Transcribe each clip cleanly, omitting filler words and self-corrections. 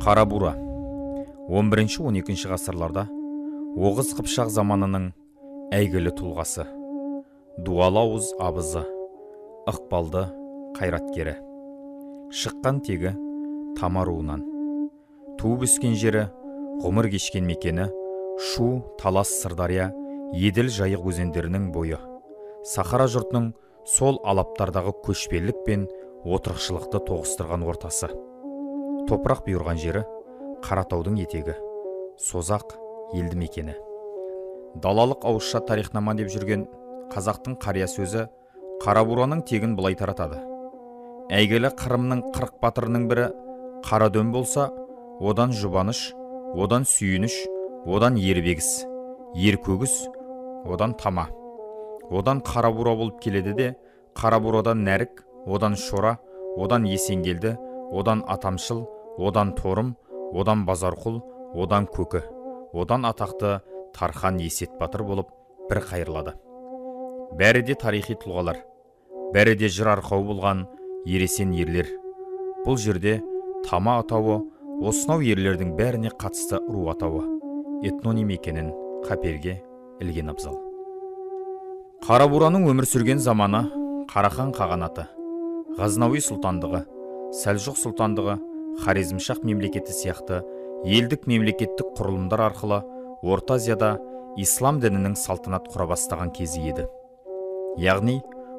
Қара бура 11-12 ғасырларда Оғыз Қыпшақ заманының әйгілі тұлғасы, дуалы ауыз абызы, ықпалды қайраткері. Шыққан тегі Тама руынан. Туып өскен жері, ғұмыр кешкен мекені Шу, Талас, Сырдария, Еділ, Жайық өзендерінің бойы. Сахара жұртының сол алаптардағы көшпелілік пен отырықшылықты тоғыстырған ортасы. Топырақ бұйырған жері Қаратаудың етегі, Созақ елді мекені. Далалық ауызша тарихнама деп жүрген қазақтың қария сөзі Қара бураның тегін былай таратады. Әйгілі Қырымның 40 батырының бірі Қарадөң болса, одан Жұбаныш, одан Сүйініш, одан Ербегіс, Еркөгіс, одан Тама. Одан Қара бура болып келеді де, Қара бурадан Нәрік, одан Шора, одан Есенгелді, одан Атамшыл, одан Торым, одан Базарқұл, одан Көкі, одан атақты Тархан Есет батыр болып бір қайырлады. Бәрі де тарихи тұлғалар, бәрі де жыр арқау болған ересен ерлер. Бұл жерде Тама атауы осынау ерлердің бәріне қатысты ру атауы, этноним екенін қаперге ілген абзал. Қара бураның өмір сүрген заманы Қарахан қағанаты, Ғазнауи сұлтандығы, Сәлжұқ сұлтандығы, Хорезмшах мемлекеті сияқты елдік мемлекеттік құрылымдар арқылы Орта Азияда ислам дінінің салтанат құра бастаған кезі еді. Яғни,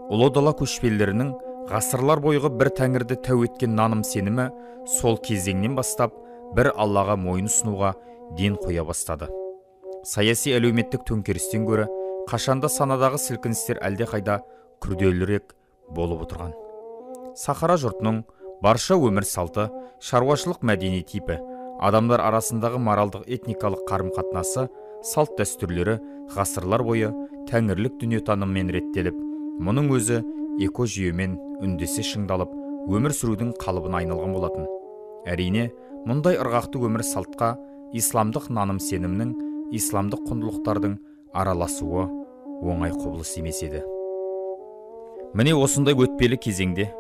ұлы дала көшпелілерінің ғасырлар бойғы бір тәңірді тәу еткен наным сенімі сол кезеңнен бастап бір Аллаға мойын ұсынуға ден қоя бастады. Саяси әлеуметтік төңкерістен гөрі қашанда санадағы сілкіністер әлдеқайда күрделірек болып отырған. Сахара жұртының барша өмір салты, шаруашылық мәдени типі, адамдар арасындағы моралдық этникалық қарым-қатынасы, салт дәстүрлері ғасырлар бойы тәңірлік дүниетаныммен реттеліп, мұның өзі экожүйемен үндесе шыңдалып, өмір сүрудің қалыбына айналған болатын. Әрине, мұндай ырғақты өмір салтқа исламдық наным сенімнің, исламдық құндылықтардың араласуы оңай құбылыс емес еді. Міне осындай өтпелі кезеңде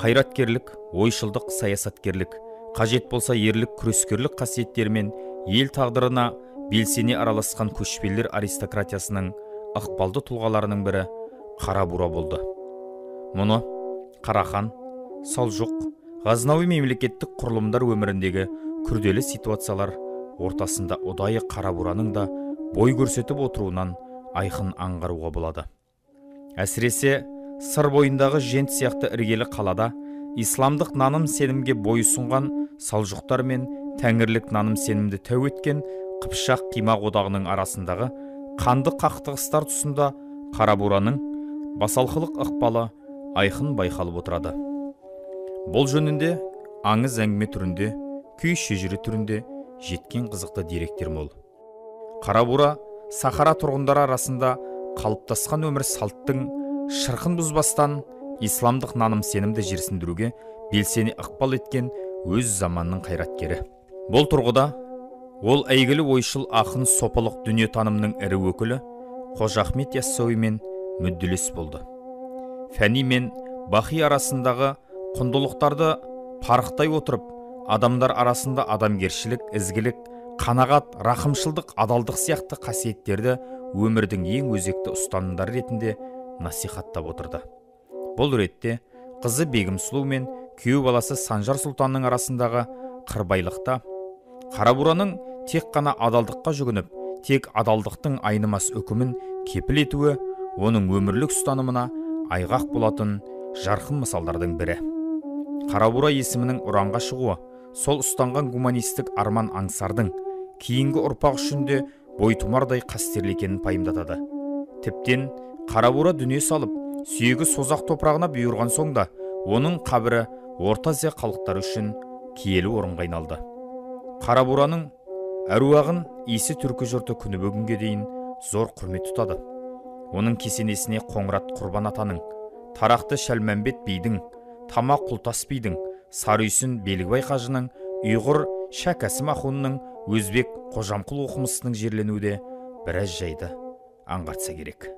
қайраткерлік, ойшылдық, саясаткерлік, қажет болса ерлік, күрескерлік қасиеттерімен ел тағдырына белсене араласқан көшпелілер аристократиясының ықпалды тұлғаларының бірі Қара бура болды. Мұны Қарахан, Салжұқ, Ғазнауи мемлекеттік құрылымдар өміріндегі күрделі ситуациялар ортасында ұдайы Қара бураның да бой көрсетіп отыруынан айқын аңғаруға болады. Әсіресе сыр бойындағы Жент сияқты іргелі қалада исламдық наным сенімге бойұсынған салжұқтар мен тәңірлік наным сенімді тәу еткен Қыпшақ Қимақ одағының арасындағы қанды қақтығыстар тұсында Қара бураның басалқылық ықпалы айқын байқалып отырады. Бұл жөнінде аңыз әңгіме түрінде, күй шежіре түрінде жеткен қызықты деректер мол. Қара бура Сахара тұрғындары арасында қалыптасқан өмір салттың шырқын бұзбастан исламдық наным сенімді жерсіндіруге белсене ықпал еткен өз заманның қайраткері. Бұл тұрғыда ол әйгілі ойшыл ақын сопылық дүниетанымның ірі өкілі Қожа Ахмет Яссауимен мүдделес болды. Фәни мен бақи арасындағы құндылықтарды парықтай отырып, адамдар арасында адамгершілік, ізгілік, қанағат, рақымшылдық, адалдық сияқты қасиеттерді өмірдің ең өзекті ұстанымдары ретінде насихаттап отырды. Бұл ретте қызы Бегім Сұлу мен күйеу баласы Санжар сұлтанның арасындағы қырбайлықта Қара бураның тек қана адалдыққа жүгініп, тек адалдықтың айнымас үкімін кепіл етуі оның өмірлік ұстанымына айғақ болатын жарқын мысалдардың бірі. Қара бура есімінің ұранға шығуы сол ұстанған гуманистік арман аңсардың кейінгі ұрпақ үшін де бойтұмардай қастерлі екенін пайымдатады. Тіптен Қара бура дүние салып, сүйегі Созақ топырағына бұйырған соң да, оның қабірі Орта Азия халықтары үшін киелі орынға айналды. Қара бураның әруағын Исі түркі жұрты күні бүгінге дейін зор құрмет тұтады. Оның кесенесіне Қоңырат Құрбан атаның, Тарақты Шәлмәмбет бидің, Тама Құлтас бидің, Сарүйсін Белгібай қажының, Ұйғыр Шәкәсім ахунның, Өзбек Қожамқұл оқымысының жерленуде біраз жайды аңғартса керек.